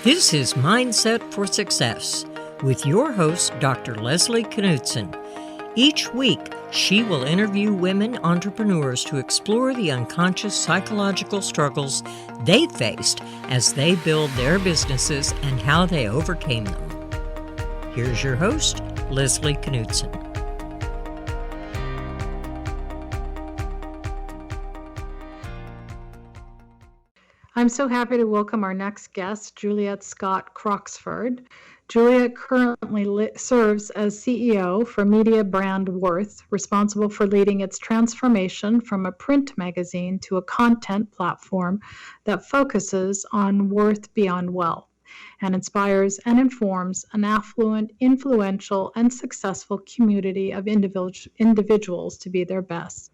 This is Mindset for Success with your host, Dr. Leslie Knutson. Each week, she will interview women entrepreneurs to explore the unconscious psychological struggles they faced as they build their businesses and how they overcame them. Here's your host, Leslie Knutson. I'm so happy to welcome our next guest, Juliet Scott-Croxford. Juliet currently serves as CEO for media brand Worth, responsible for leading its transformation from a print magazine to a content platform that focuses on worth beyond wealth and inspires and informs an affluent, influential, and successful community of individuals to be their best.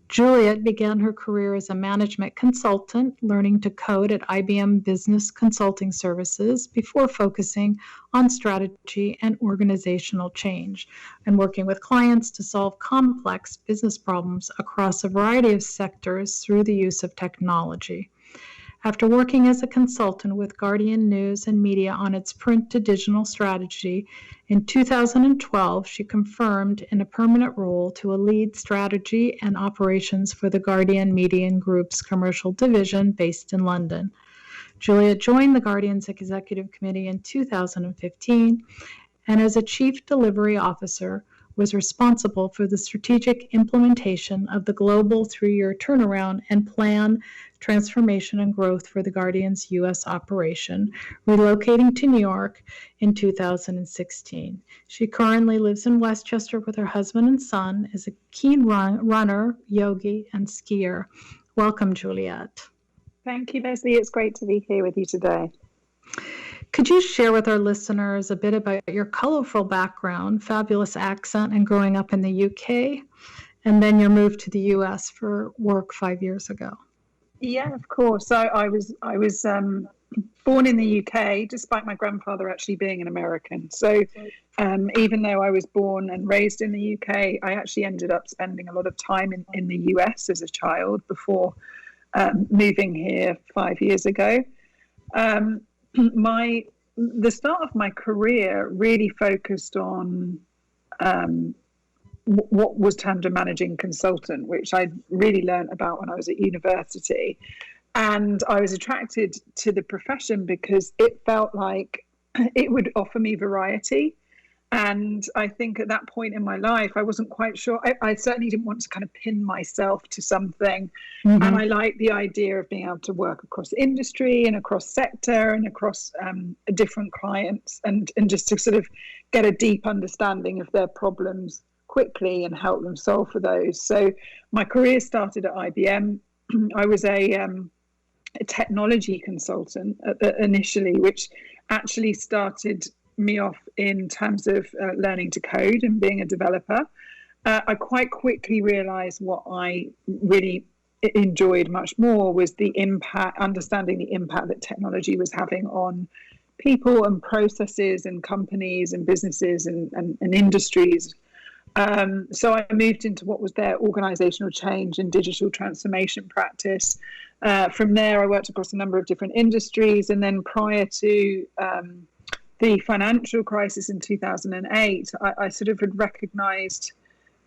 Juliet began her career as a management consultant, learning to code at IBM Business Consulting Services before focusing on strategy and organizational change and working with clients to solve complex business problems across a variety of sectors through the use of technology. After working as a consultant with Guardian News and Media on its print to digital strategy, in 2012, she confirmed in a permanent role to a lead strategy and operations for the Guardian Media Group's commercial division based in London. Juliet joined the Guardian's executive committee in 2015, and as a chief delivery officer, was responsible for the strategic implementation of the global 3-year turnaround and plan transformation and growth for the Guardian's U.S. operation, relocating to New York in 2016. She currently lives in Westchester with her husband and son, is a keen runner, yogi, and skier. Welcome, Juliet. Thank you, Leslie. It's great to be here with you today. Could you share with our listeners a bit about your colorful background, fabulous accent, and growing up in the UK, and then your move to the US for work 5 years ago? Yeah, of course. So I was born in the UK, despite my grandfather actually being an American. So even though I was born and raised in the UK, I actually ended up spending a lot of time in the US as a child before moving here 5 years ago. The start of my career really focused on what was termed a managing consultant, which I really learned about when I was at university. And I was attracted to the profession because it felt like it would offer me variety. And I think at that point in my life, I wasn't quite sure. I certainly didn't want to kind of pin myself to something. Mm-hmm. And I liked the idea of being able to work across industry and across sector and across different clients and just to sort of get a deep understanding of their problems quickly and help them solve for those. So my career started at IBM. I was a technology consultant initially, which actually started me off in terms of learning to code and being a developer. I quite quickly realized what I really enjoyed much more was the impact, understanding the impact that technology was having on people and processes and companies and businesses and industries. So I moved into what was their organizational change and digital transformation practice. From there, I worked across a number of different industries. And then prior to the financial crisis in 2008, I sort of had recognized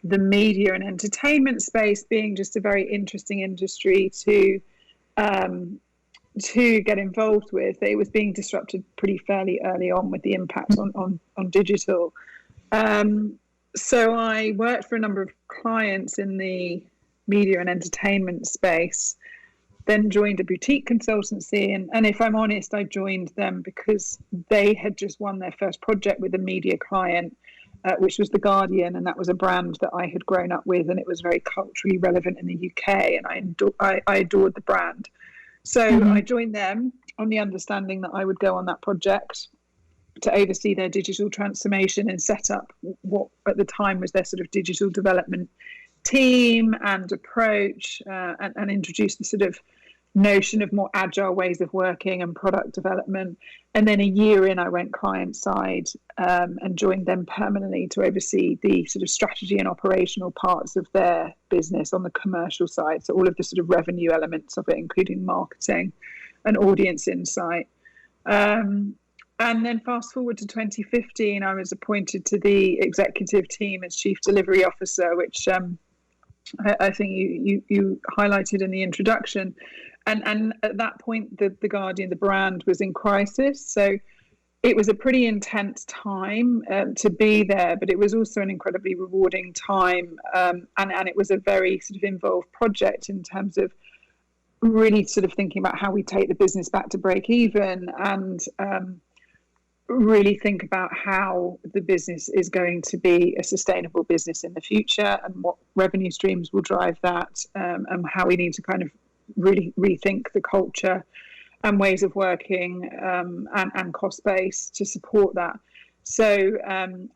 the media and entertainment space being just a very interesting industry to get involved with. It was being disrupted pretty fairly early on with the impact on digital. So I worked for a number of clients in the media and entertainment space, then joined a boutique consultancy. And if I'm honest, I joined them because they had just won their first project with a media client, which was The Guardian. And that was a brand that I had grown up with. And it was very culturally relevant in the UK. And I adored the brand. So I joined them on the understanding that I would go on that project to oversee their digital transformation and set up what at the time was their sort of digital development team and approach, and introduce the sort of notion of more agile ways of working and product development. And then a year in, I went client side and joined them permanently to oversee the sort of strategy and operational parts of their business on the commercial side. So all of the sort of revenue elements of it, including marketing and audience insight. And then fast forward to 2015, I was appointed to the executive team as Chief Delivery Officer, which I think you highlighted in the introduction. And at that point, the Guardian, the brand, was in crisis. So it was a pretty intense time to be there, but it was also an incredibly rewarding time. And it was a very sort of involved project in terms of really sort of thinking about how we take the business back to break even, and really think about how the business is going to be a sustainable business in the future, and what revenue streams will drive that, and how we need to kind of really rethink the culture and ways of working, and cost base to support that. So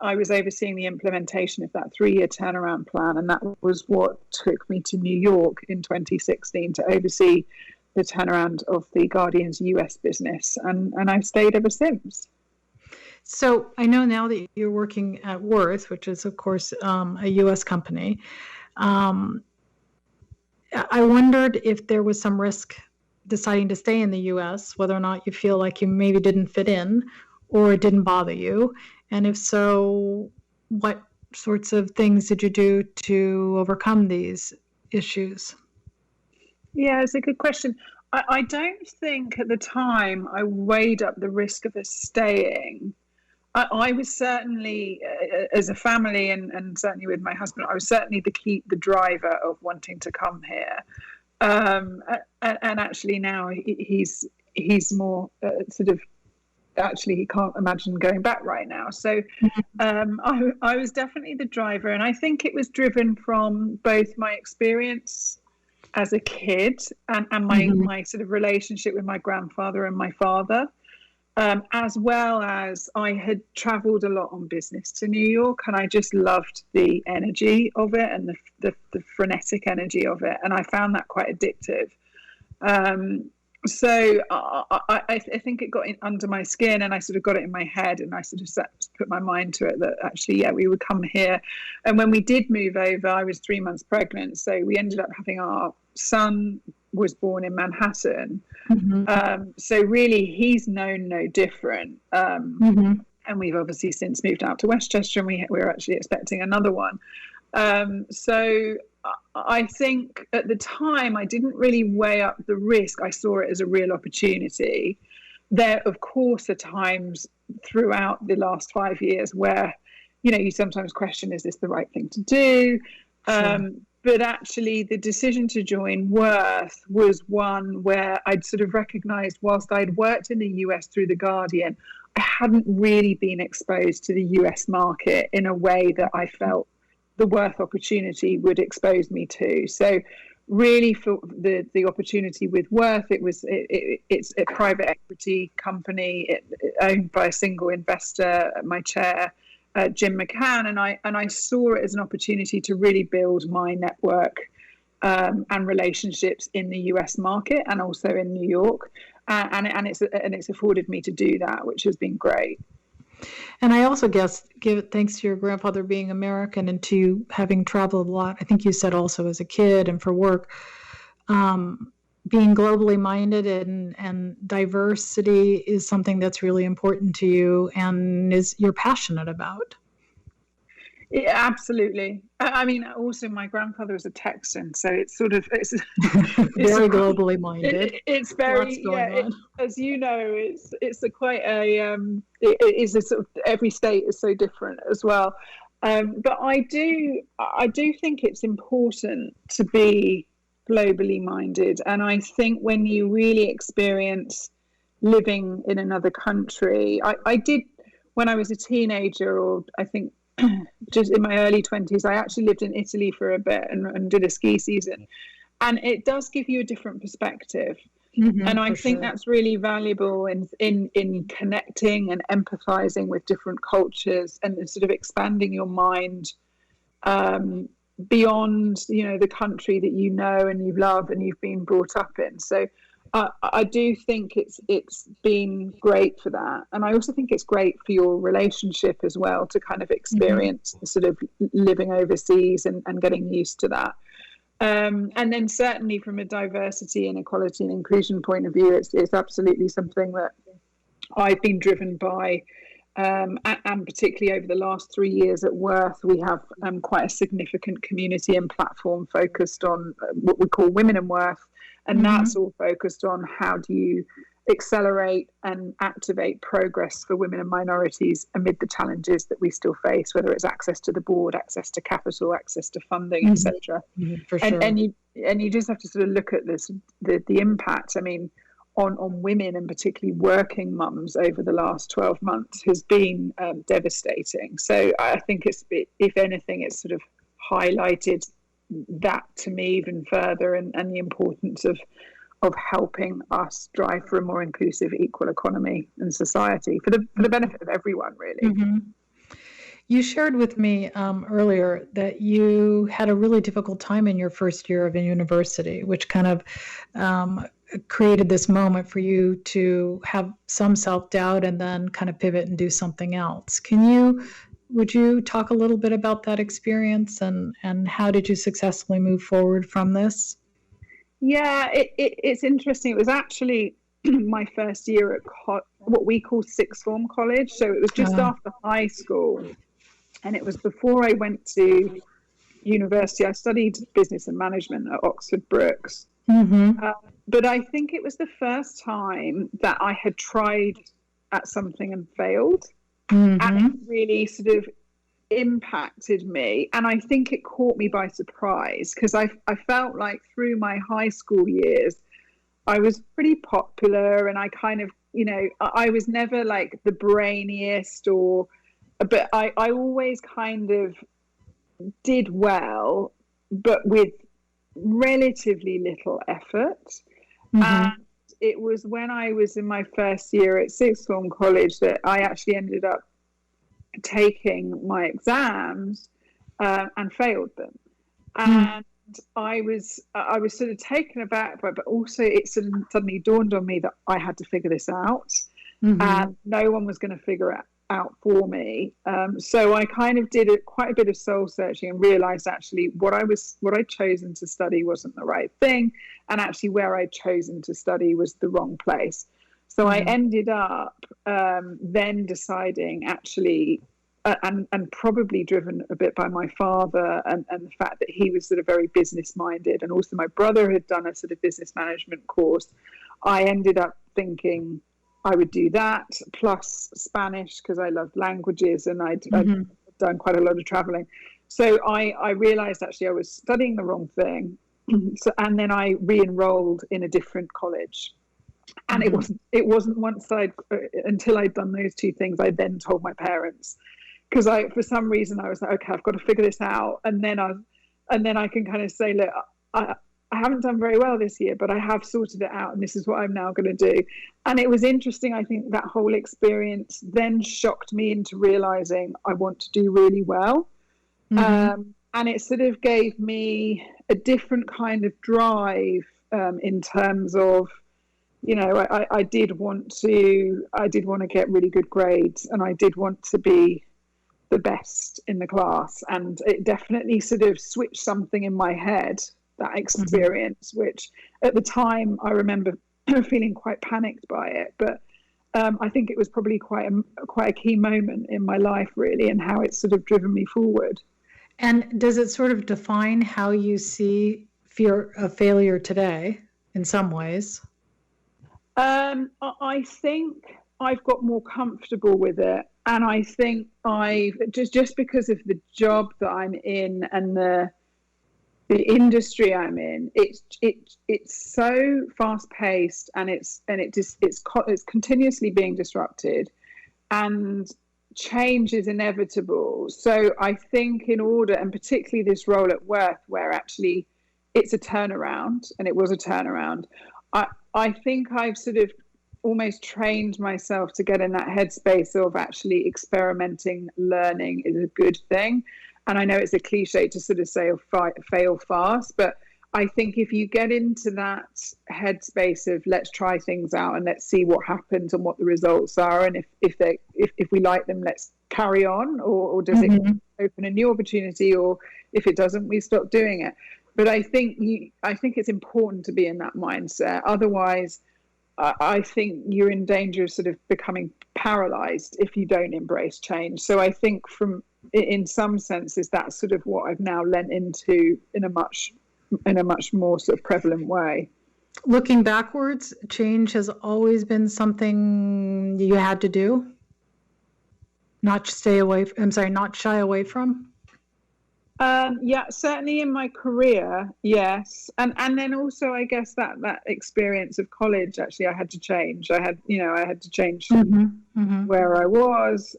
I was overseeing the implementation of that 3-year turnaround plan, and that was what took me to New York in 2016 to oversee the turnaround of the Guardian's US business, and I've stayed ever since. So I know now that you're working at Worth, which is, of course, a U.S. company. I wondered if there was some risk deciding to stay in the U.S., whether or not you feel like you maybe didn't fit in or it didn't bother you. And if so, what sorts of things did you do to overcome these issues? Yeah, it's a good question. I don't think at the time I weighed up the risk of us staying. I was certainly, as a family, and certainly with my husband, I was certainly the driver of wanting to come here. And actually now he's more sort of, actually he can't imagine going back right now. So I was definitely the driver, and I think it was driven from both my experience as a kid and my sort of relationship with my grandfather and my father. As well as I had traveled a lot on business to New York, and I just loved the energy of it and the frenetic energy of it. And I found that quite addictive. So I think it got under my skin, and I sort of got it in my head, and I sort of put my mind to it that actually, yeah, we would come here. And when we did move over, I was 3 months pregnant. So we ended up having our son was born in Manhattan. So really he's known no different. And we've obviously since moved out to Westchester, and we're actually expecting another one. So I think at the time I didn't really weigh up the risk. I saw it as a real opportunity. There, of course, are times throughout the last 5 years where, you sometimes question, is this the right thing to do? Sure. But actually, the decision to join Worth was one where I'd sort of recognized, whilst I'd worked in the US through The Guardian, I hadn't really been exposed to the US market in a way that I felt the Worth opportunity would expose me to. So really for the opportunity with Worth, it's a private equity company owned by a single investor, my chair, Jim McCann, and I saw it as an opportunity to really build my network and relationships in the US market and also in New York, and it's afforded me to do that, which has been great. And I also guess, thanks to your grandfather being American and to you having traveled a lot, I think you said also as a kid and for work, being globally minded and diversity is something that's really important to you and you're passionate about. Yeah, absolutely. I mean, also my grandfather was a Texan, so it's very globally minded. It's very, as you know, it's quite a it is a sort of, every state is so different as well. But I do think it's important to be globally minded, and I think when you really experience living in another country, I did when I was a teenager, or I think just in my early 20s, I actually lived in Italy for a bit and did a ski season, and it does give you a different perspective. And I think that's really valuable in connecting and empathizing with different cultures and sort of expanding your mind beyond, the country that you know and you love and you've been brought up in. So I do think it's been great for that. And I also think it's great for your relationship as well, to kind of experience sort of living overseas and getting used to that. And then certainly from a diversity and equality and inclusion point of view, it's absolutely something that I've been driven by, and particularly over the last 3 years at Worth, we have quite a significant community and platform focused on what we call Women in Worth. And that's all focused on how do you accelerate and activate progress for women and minorities amid the challenges that we still face, whether it's access to the board, access to capital, access to funding, etc. For sure. And you just have to sort of look at this, the impact, I mean, on women and particularly working mums over the last 12 months has been devastating. So I think if anything, it's sort of highlighted that to me even further, and the importance of helping us drive for a more inclusive, equal economy and society for the benefit of everyone, really. You shared with me earlier that you had a really difficult time in your first year of a university, which kind of created this moment for you to have some self-doubt and then kind of pivot and do something else. Would you talk a little bit about that experience and how did you successfully move forward from this? Yeah, it's interesting. It was actually my first year at what we call sixth form college. So it was just after high school, and it was before I went to university. I studied business and management at Oxford Brookes. But I think it was the first time that I had tried at something and failed. And it really sort of impacted me. And I think it caught me by surprise, because I felt like through my high school years, I was pretty popular, and I kind of, I was never like the brainiest but I always kind of did well, but with relatively little effort. And it was when I was in my first year at sixth form college that I actually ended up taking my exams and failed them. And I was sort of taken aback by, but also it suddenly dawned on me that I had to figure this out, and no one was going to figure it out for me. So I kind of did quite a bit of soul searching and realized actually what I'd chosen to study wasn't the right thing, and actually where I'd chosen to study was the wrong place. So I ended up then deciding actually, and probably driven a bit by my father and the fact that he was sort of very business minded, and also my brother had done a sort of business management course. I ended up thinking I would do that plus Spanish, because I loved languages and I'd done quite a lot of traveling. So I realized actually I was studying the wrong thing. And then I re-enrolled in a different college. And it wasn't until I'd done those two things, I then told my parents, because for some reason I was like, okay, I've got to figure this out. And then I can kind of say, look, I haven't done very well this year, but I have sorted it out, and this is what I'm now going to do. And it was interesting. I think that whole experience then shocked me into realizing I want to do really well. And it sort of gave me a different kind of drive in terms of, I did want to get really good grades, and I did want to be the best in the class. And it definitely sort of switched something in my head, that experience, which at the time I remember feeling quite panicked by it. But I think it was probably quite a key moment in my life, really, and how it's sort of driven me forward. And does it sort of define how you see fear of failure today in some ways? I think I've got more comfortable with it. And I think just because of the job that I'm in and the industry I'm in, it's so fast paced, and it's continuously being disrupted, and change is inevitable. So I think in order, and particularly this role at Worth, where actually it's a turnaround, and it was a turnaround, I think I've sort of almost trained myself to get in that headspace of actually experimenting, learning is a good thing. And I know it's a cliche to sort of say fail fast, but I think if you get into that headspace of let's try things out and let's see what happens and what the results are, and if we like them, let's carry on, or does it open a new opportunity, or if it doesn't, we stop doing it. But I think it's important to be in that mindset. Otherwise, I think you're in danger of sort of becoming paralyzed if you don't embrace change. So I think in some senses, that's sort of what I've now lent into in a much more sort of prevalent way. Looking backwards, change has always been something you had to do, not shy away from. Yeah, certainly in my career, yes, and then also I guess that experience of college, actually, I had to change. I had to change where I was.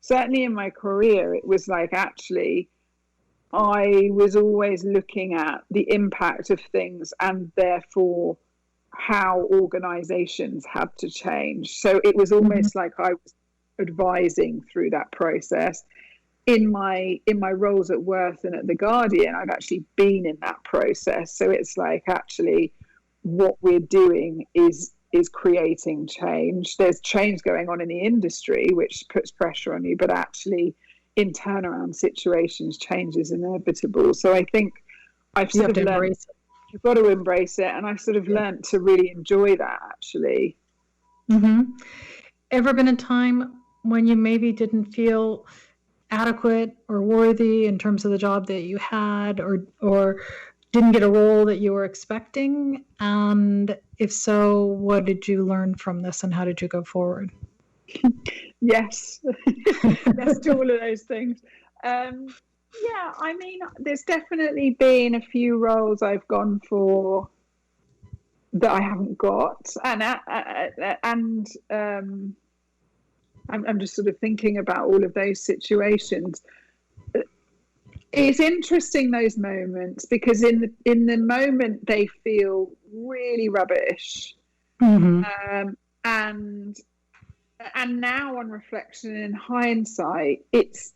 Certainly in my career, it was like, actually, I was always looking at the impact of things and therefore how organizations had to change. So it was almost like I was advising through that process. In my roles at Worth and at The Guardian, I've actually been in that process. So it's like, actually, what we're doing is creating change. There's change going on in the industry, which puts pressure on you, but actually in turnaround situations, change is inevitable. So I think I've sort of learned, you've got to embrace it. And I've sort of learned to really enjoy that, actually. Ever been a time when you maybe didn't feel adequate or worthy in terms of the job that you had, or didn't get a role that you were expecting? And if so, what did you learn from this and how did you go forward? Yes. Yes to all of those things. Yeah, I mean, there's definitely been a few roles I've gone for that I haven't got, and I'm just sort of thinking about all of those situations. It's interesting, those moments, because in the moment they feel really rubbish, and now on reflection and in hindsight, it's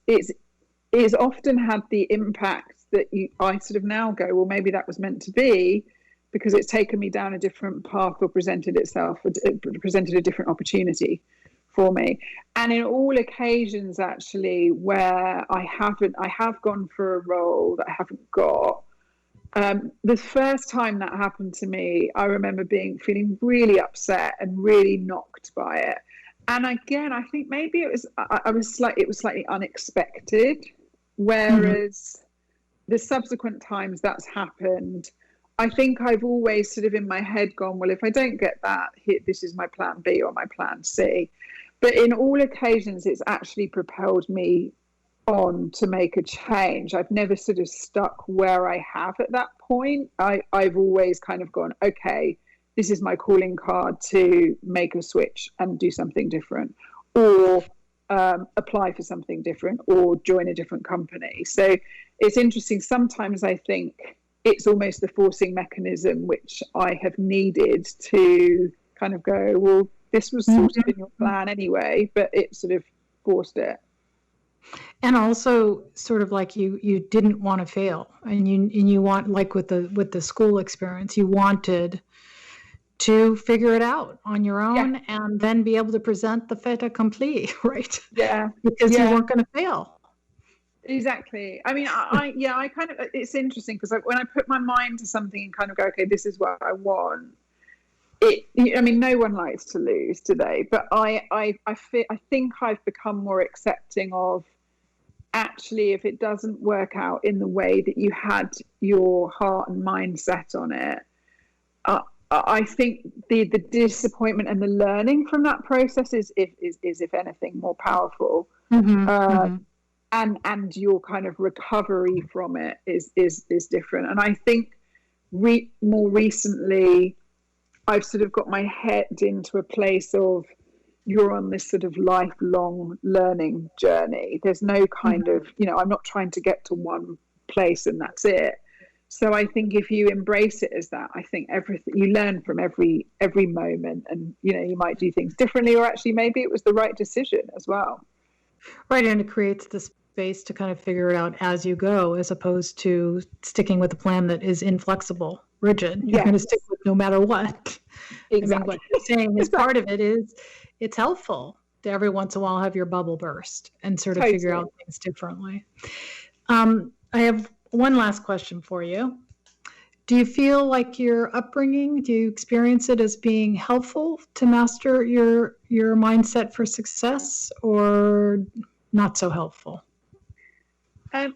often had the impact that I sort of now go, well, maybe that was meant to be, because it's taken me down a different path or presented a different opportunity for me. And in all occasions, actually, where I have gone for a role that I haven't got, the first time that happened to me, I remember feeling really upset and really knocked by it. And again, I think maybe it was slightly unexpected, whereas the subsequent times that's happened, I think I've always sort of in my head gone, well, if I don't get that, this is my plan B or my plan C. But in all occasions, it's actually propelled me on to make a change. I've never sort of stuck where I have at that point. I've always kind of gone, okay, this is my calling card to make a switch and do something different, or apply for something different, or join a different company. So it's interesting. Sometimes I think it's almost the forcing mechanism which I have needed to kind of go, well, this was sort of in your plan anyway, but it sort of forced it. And also sort of like you didn't want to fail, and you want, like with the school experience, you wanted to figure it out on your own, and then be able to present the fait accompli, right? Yeah. Because you weren't going to fail. Exactly. I mean, I kind of, it's interesting because when I put my mind to something and kind of go, okay, this is what I want. I mean, no one likes to lose today, but I think I've become more accepting of, actually, if it doesn't work out in the way that you had your heart and mind set on it, I think the disappointment and the learning from that process is if anything more powerful, and your kind of recovery from it is different. And I think more recently, I've sort of got my head into a place of, you're on this sort of lifelong learning journey. There's no kind of, I'm not trying to get to one place and that's it. So I think if you embrace it as that, I think everything you learn from every moment, and you might do things differently, or actually maybe it was the right decision as well. Right, and it creates the space to kind of figure it out as you go, as opposed to sticking with a plan that is inflexible, rigid. You're going to stick with no matter what. Exactly. I mean, what you're saying is part of it is it's helpful to every once in a while have your bubble burst and sort of figure out things differently. I have one last question for you. Do you feel like your upbringing, do you experience it as being helpful to master your mindset for success, or not so helpful? I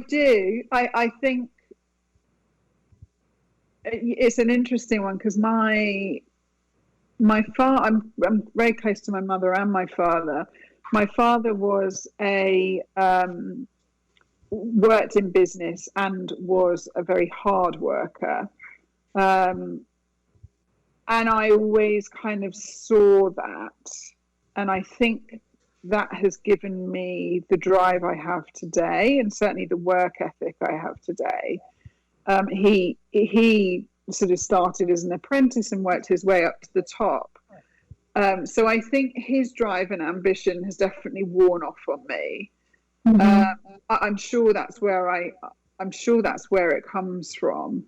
do. I think it's an interesting one because my father, I'm very close to my mother and my father. My father was worked in business and was a very hard worker. And I always kind of saw that. And I think that has given me the drive I have today, and certainly the work ethic I have today. He sort of started as an apprentice and worked his way up to the top. So I think his drive and ambition has definitely worn off on me. Mm-hmm. I'm sure that's where it comes from.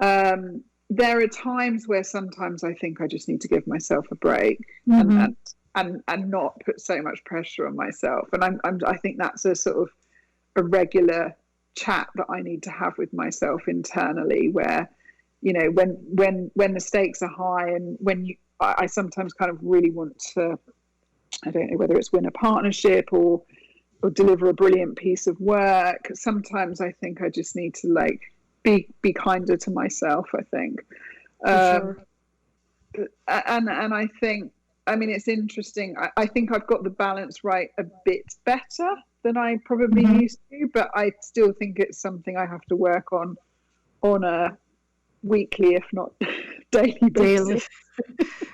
There are times where sometimes I think I just need to give myself a break, mm-hmm. and not put so much pressure on myself. And I think that's a sort of a regular chat that I need to have with myself internally, where, you know, when the stakes are high, and I sometimes kind of really want to, I don't know whether it's win a partnership or deliver a brilliant piece of work. Sometimes I think I just need to be kinder to myself, I think. Sure. And I think, I mean, it's interesting. I think I've got the balance right a bit better than I probably mm-hmm. used to, but I still think it's something I have to work on a weekly, if not daily basis.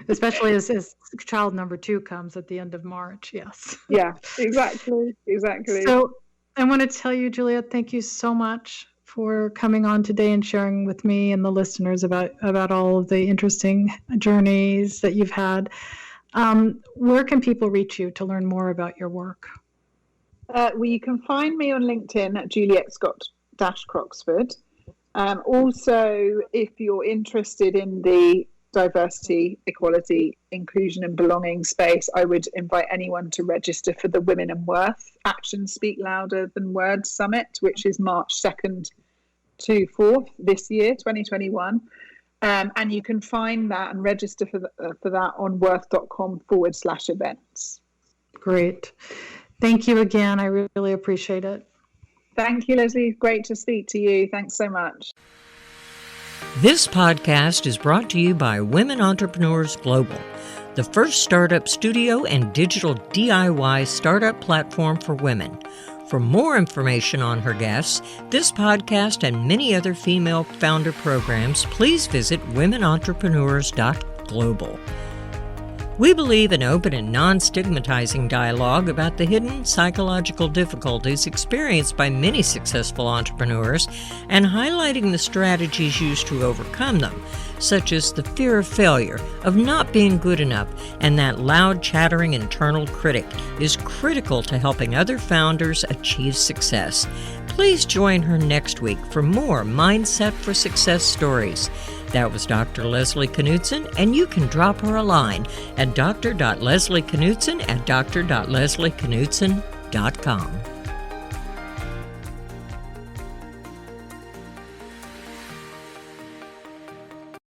Especially as child number 2 comes at the end of March. Yes. Yeah, exactly. So I want to tell you, Juliet, thank you so much for coming on today and sharing with me and the listeners about all of the interesting journeys that you've had. Where can people reach you to learn more about your work? Well, you can find me on LinkedIn at Juliet Scott-Croxford. Also, if you're interested in the diversity, equality, inclusion and belonging space, I would invite anyone to register for the Women and Worth Actions Speak Louder Than Words Summit, which is March 2nd to 4th this year, 2021. And you can find that and register for that on worth.com/events. Great. Thank you again. I really appreciate it. Thank you, Leslie. Great to speak to you. Thanks so much. This podcast is brought to you by Women Entrepreneurs Global, the first startup studio and digital DIY startup platform for women. For more information on her guests, this podcast, and many other female founder programs, please visit womenentrepreneurs.global. We believe in open and non-stigmatizing dialogue about the hidden psychological difficulties experienced by many successful entrepreneurs and highlighting the strategies used to overcome them, such as the fear of failure, of not being good enough, and that loud, chattering internal critic is critical to helping other founders achieve success. Please join her next week for more Mindset for Success stories. That was Dr. Leslie Knutson, and you can drop her a line at dr.leslieKnutson@dr.leslieknutson.com.